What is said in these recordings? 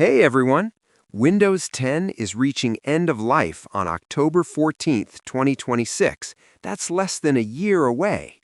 Hey everyone! Windows 10 is reaching end of life on October 14th, 2026. That's less than a year away.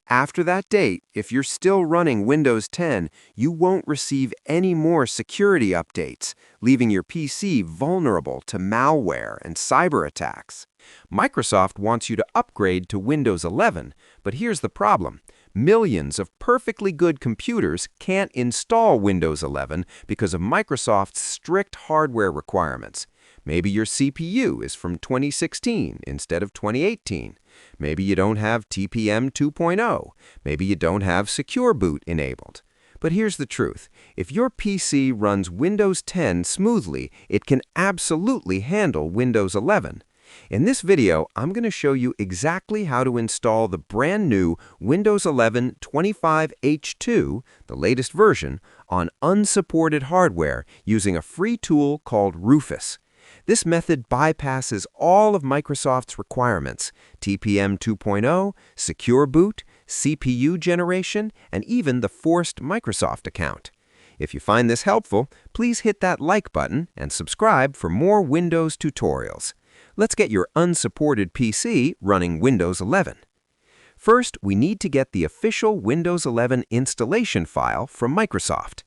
After that date, if you're still running Windows 10, you won't receive any more security updates, leaving your PC vulnerable to malware and cyber attacks. Microsoft wants you to upgrade to Windows 11, but here's the problem. Millions of perfectly good computers can't install Windows 11 because of Microsoft's strict hardware requirements. Maybe your CPU is from 2016 instead of 2018. Maybe you don't have TPM 2.0. Maybe you don't have Secure Boot enabled. But here's the truth. If your PC runs Windows 10 smoothly, it can absolutely handle Windows 11. In this video, I'm going to show you exactly how to install the brand new Windows 11 25H2, the latest version, on unsupported hardware using a free tool called Rufus. This method bypasses all of Microsoft's requirements: TPM 2.0, Secure Boot, CPU generation, and even the forced Microsoft account. If you find this helpful, please hit that like button and subscribe for more Windows tutorials. Let's get your unsupported PC running Windows 11. First, we need to get the official Windows 11 installation file from Microsoft.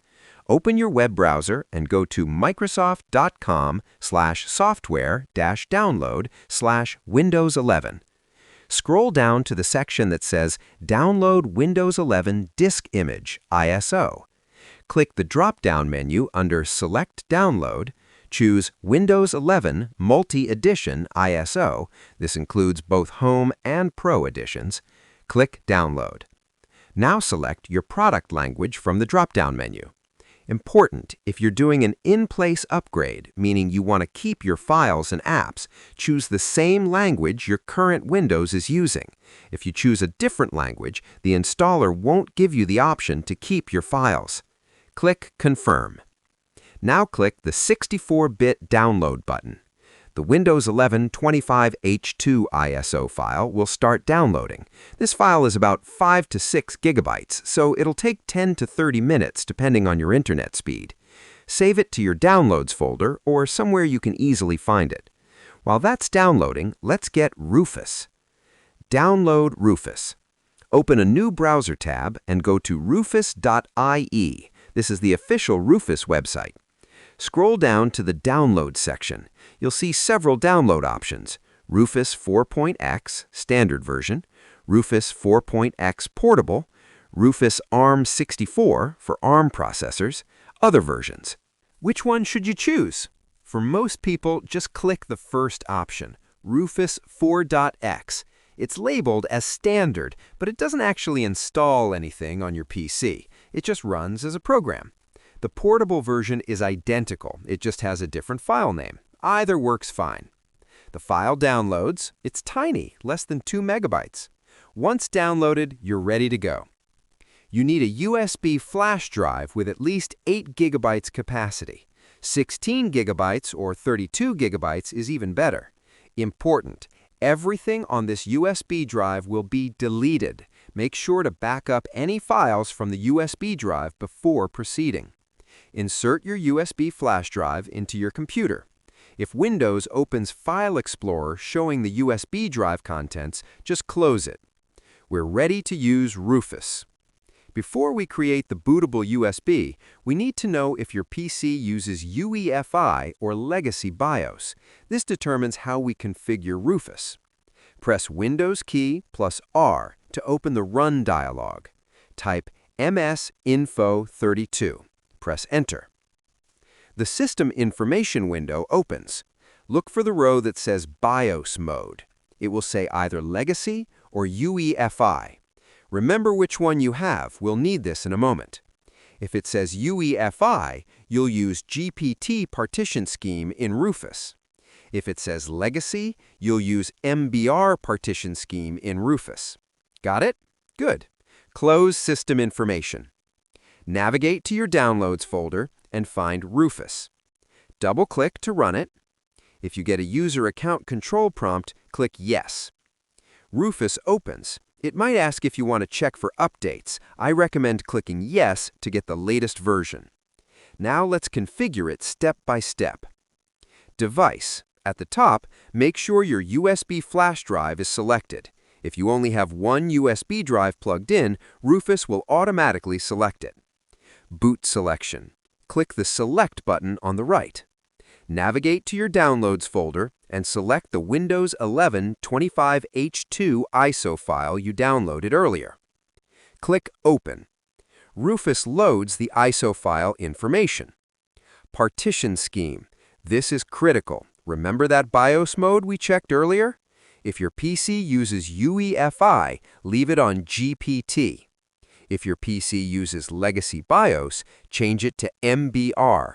Open your web browser and go to microsoft.com/software-download/Windows 11. Scroll down to the section that says Download Windows 11 Disk Image ISO. Click the drop-down menu under Select Download. Choose Windows 11 Multi-Edition ISO. This includes both Home and Pro editions. Click Download. Now select your product language from the drop-down menu. Important, if you're doing an in-place upgrade, meaning you want to keep your files and apps, choose the same language your current Windows is using. If you choose a different language, the installer won't give you the option to keep your files. Click Confirm. Now click the 64-bit download button. The Windows 11 25H2 ISO file will start downloading. This file is about 5 to 6 gigabytes, so it'll take 10 to 30 minutes depending on your internet speed. Save it to your Downloads folder or somewhere you can easily find it. While that's downloading, let's get Rufus. Download Rufus. Open a new browser tab and go to rufus.ie. This is the official Rufus website. Scroll down to the Download section. You'll see several download options: Rufus 4.x standard version, Rufus 4.x portable, Rufus ARM64 for ARM processors, other versions. Which one should you choose? For most people, just click the first option, Rufus 4.x. It's labeled as standard, but it doesn't actually install anything on your PC. It just runs as a program. The portable version is identical, it just has a different file name. Either works fine. The file downloads. It's tiny, less than 2 megabytes. Once downloaded, you're ready to go. You need a USB flash drive with at least 8 gigabytes capacity. 16 gigabytes or 32 gigabytes is even better. Important, everything on this USB drive will be deleted. Make sure to back up any files from the USB drive before proceeding. Insert your USB flash drive into your computer. If Windows opens File Explorer showing the USB drive contents, just close it. We're ready to use Rufus. Before we create the bootable USB, we need to know if your PC uses UEFI or legacy BIOS. This determines how we configure Rufus. Press Windows key plus R to open the Run dialog. Type msinfo32. Press Enter. The System Information window opens. Look for the row that says BIOS mode. It will say either Legacy or UEFI. Remember which one you have. We'll need this in a moment. If it says UEFI, you'll use GPT partition scheme in Rufus. If it says Legacy, you'll use MBR partition scheme in Rufus. Got it? Good. Close System Information. Navigate to your Downloads folder and find Rufus. Double-click to run it. If you get a user account control prompt, click Yes. Rufus opens. It might ask if you want to check for updates. I recommend clicking Yes to get the latest version. Now let's configure it step by step. Device. At the top, make sure your USB flash drive is selected. If you only have one USB drive plugged in, Rufus will automatically select it. Boot selection. Click the Select button on the right. Navigate to your Downloads folder and select the Windows 11 25H2 ISO file you downloaded earlier. Click Open. Rufus loads the ISO file information. Partition scheme. This is critical. Remember that BIOS mode we checked earlier? If your PC uses UEFI, leave it on GPT. If your PC uses legacy BIOS, change it to MBR.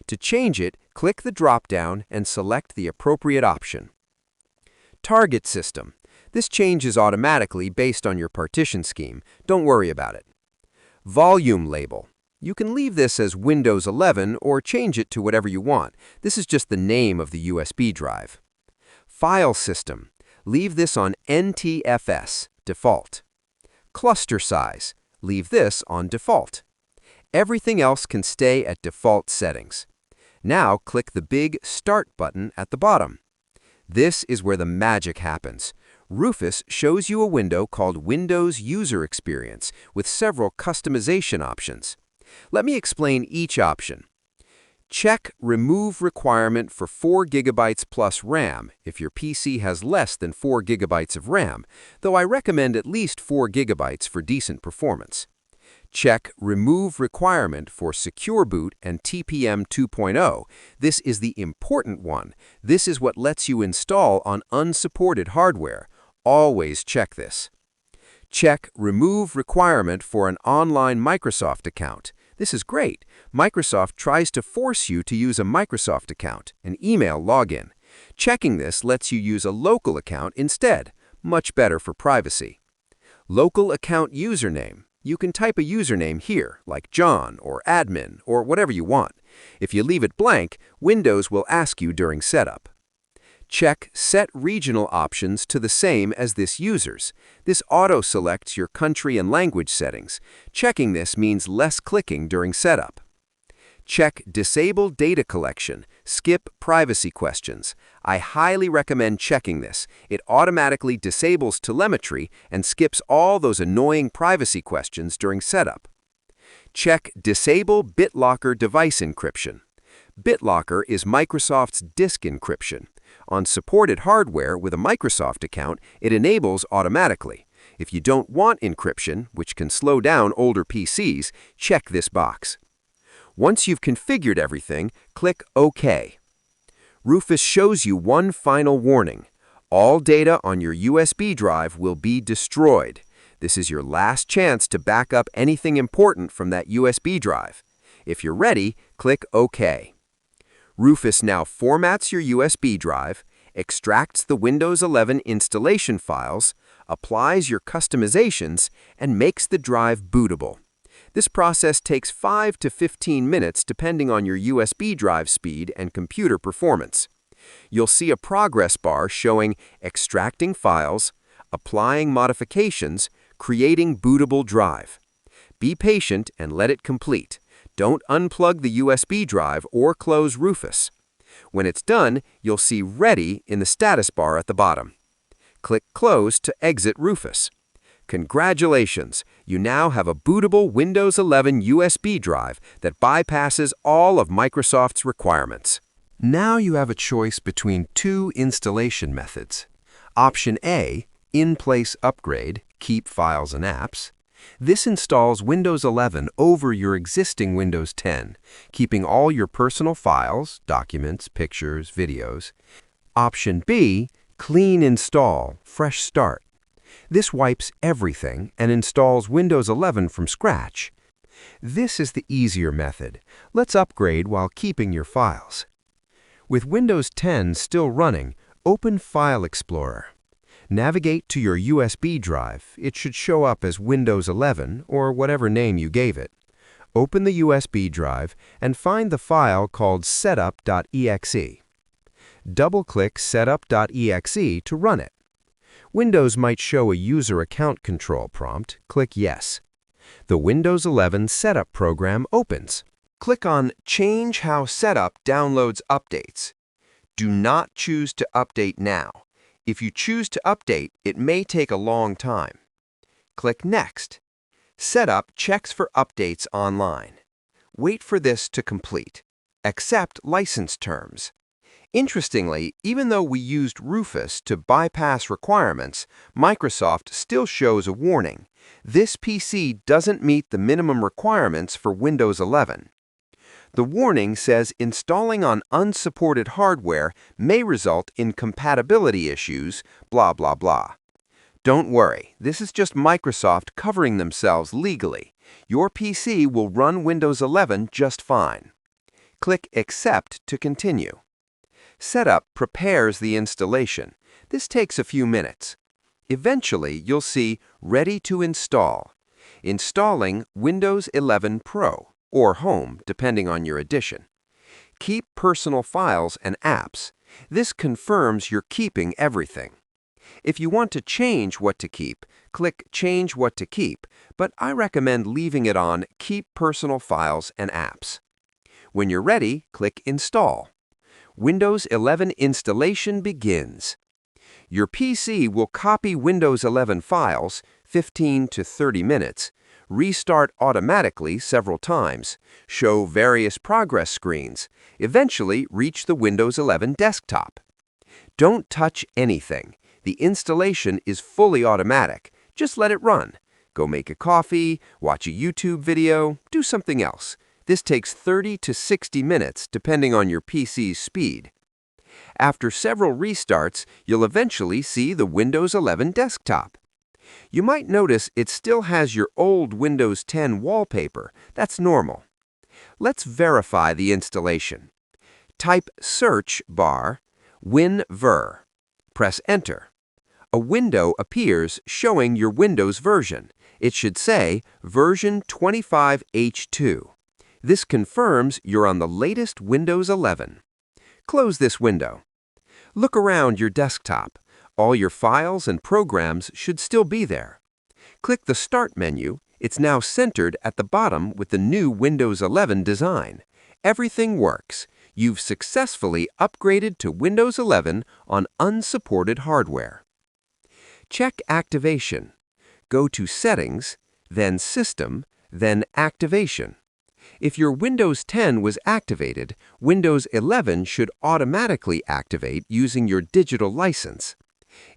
To change it, click the drop-down and select the appropriate option. Target system. This changes automatically based on your partition scheme. Don't worry about it. Volume label. You can leave this as Windows 11 or change it to whatever you want. This is just the name of the USB drive. File system. Leave this on NTFS, default. Cluster size. Leave this on default. Everything else can stay at default settings. Now click the big Start button at the bottom. This is where the magic happens. Rufus shows you a window called Windows User Experience with several customization options. Let me explain each option. Check Remove Requirement for 4 GB plus RAM if your PC has less than 4 GB of RAM, though I recommend at least 4 GB for decent performance. Check Remove Requirement for Secure Boot and TPM 2.0. This is the important one. This is what lets you install on unsupported hardware. Always check this. Check Remove Requirement for an online Microsoft account. This is great. Microsoft tries to force you to use a Microsoft account, an email login. Checking this lets you use a local account instead. Much better for privacy. Local account username. You can type a username here, like John or admin or whatever you want. If you leave it blank, Windows will ask you during setup. Check Set Regional Options to the same as this user's. This auto-selects your country and language settings. Checking this means less clicking during setup. Check Disable Data Collection. Skip privacy questions. I highly recommend checking this. It automatically disables telemetry and skips all those annoying privacy questions during setup. Check Disable BitLocker Device Encryption. BitLocker is Microsoft's disk encryption. On supported hardware with a Microsoft account, it enables automatically. If you don't want encryption, which can slow down older PCs, check this box. Once you've configured everything, click OK. Rufus shows you one final warning. All data on your USB drive will be destroyed. This is your last chance to back up anything important from that USB drive. If you're ready, click OK. Rufus now formats your USB drive, extracts the Windows 11 installation files, applies your customizations, and makes the drive bootable. This process takes 5 to 15 minutes depending on your USB drive speed and computer performance. You'll see a progress bar showing extracting files, applying modifications, creating bootable drive. Be patient and let it complete. Don't unplug the USB drive or close Rufus. When it's done, you'll see Ready in the status bar at the bottom. Click Close to exit Rufus. Congratulations! You now have a bootable Windows 11 USB drive that bypasses all of Microsoft's requirements. Now you have a choice between two installation methods. Option A, In-Place Upgrade, Keep Files and Apps. This installs Windows 11 over your existing Windows 10, keeping all your personal files, documents, pictures, videos. Option B, Clean Install, Fresh Start. This wipes everything and installs Windows 11 from scratch. This is the easier method. Let's upgrade while keeping your files. With Windows 10 still running, open File Explorer. Navigate to your USB drive. It should show up as Windows 11 or whatever name you gave it. Open the USB drive and find the file called setup.exe. Double-click setup.exe to run it. Windows might show a user account control prompt. Click Yes. The Windows 11 setup program opens. Click on Change How Setup Downloads Updates. Do not choose to update now. If you choose to update, it may take a long time. Click Next. Setup checks for updates online. Wait for this to complete. Accept license terms. Interestingly, even though we used Rufus to bypass requirements, Microsoft still shows a warning. This PC doesn't meet the minimum requirements for Windows 11. The warning says installing on unsupported hardware may result in compatibility issues, blah, blah, blah. Don't worry, this is just Microsoft covering themselves legally. Your PC will run Windows 11 just fine. Click Accept to continue. Setup prepares the installation. This takes a few minutes. Eventually, you'll see Ready to Install. Installing Windows 11 Pro or Home, depending on your edition. Keep personal files and apps. This confirms you're keeping everything. If you want to change what to keep, click Change What to Keep, but I recommend leaving it on Keep Personal Files and Apps. When you're ready, click Install. Windows 11 installation begins. Your PC will copy Windows 11 files, 15 to 30 minutes, restart automatically several times, show various progress screens, eventually reach the Windows 11 desktop. Don't touch anything. The installation is fully automatic. Just let it run. Go make a coffee, watch a YouTube video, do something else. This takes 30 to 60 minutes depending on your PC's speed. After several restarts, you'll eventually see the Windows 11 desktop. You might notice it still has your old Windows 10 wallpaper. That's normal. Let's verify the installation. Type search bar WinVer. Press Enter. A window appears showing your Windows version. It should say version 25H2. This confirms you're on the latest Windows 11. Close this window. Look around your desktop. All your files and programs should still be there. Click the Start menu. It's now centered at the bottom with the new Windows 11 design. Everything works. You've successfully upgraded to Windows 11 on unsupported hardware. Check activation. Go to Settings, then System, then Activation. If your Windows 10 was activated, Windows 11 should automatically activate using your digital license.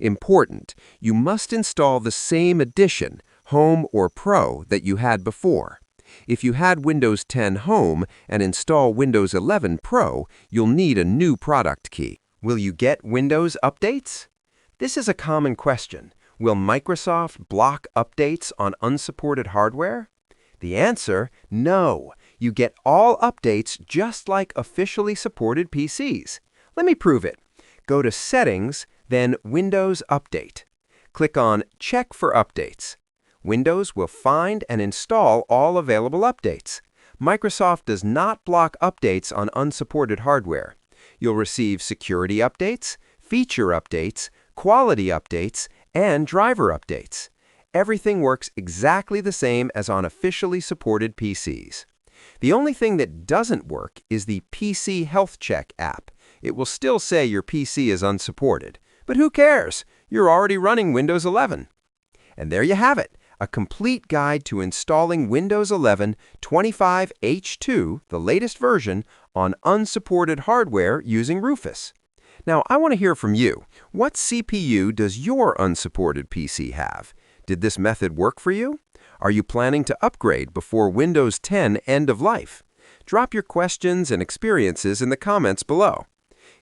Important, you must install the same edition, Home or Pro, that you had before. If you had Windows 10 Home and install Windows 11 Pro, you'll need a new product key. Will you get Windows updates? This is a common question. Will Microsoft block updates on unsupported hardware? The answer, no. You get all updates just like officially supported PCs. Let me prove it. Go to Settings, then Windows Update. Click on Check for Updates. Windows will find and install all available updates. Microsoft does not block updates on unsupported hardware. You'll receive security updates, feature updates, quality updates, and driver updates. Everything works exactly the same as on officially supported PCs. The only thing that doesn't work is the PC Health Check app. It will still say your PC is unsupported. But who cares? You're already running Windows 11. And there you have it, a complete guide to installing Windows 11 25H2, the latest version, on unsupported hardware using Rufus. Now, I want to hear from you. What CPU does your unsupported PC have? Did this method work for you? Are you planning to upgrade before Windows 10 end of life? Drop your questions and experiences in the comments below.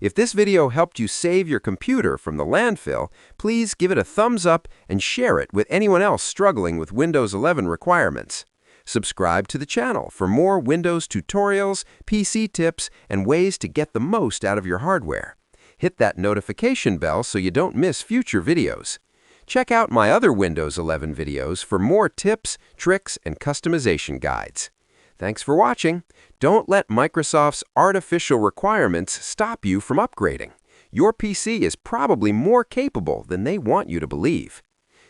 If this video helped you save your computer from the landfill, please give it a thumbs up and share it with anyone else struggling with Windows 11 requirements. Subscribe to the channel for more Windows tutorials, PC tips, and ways to get the most out of your hardware. Hit that notification bell so you don't miss future videos. Check out my other Windows 11 videos for more tips, tricks, and customization guides. Thanks for watching. Don't let Microsoft's artificial requirements stop you from upgrading. Your PC is probably more capable than they want you to believe.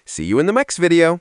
See you in the next video.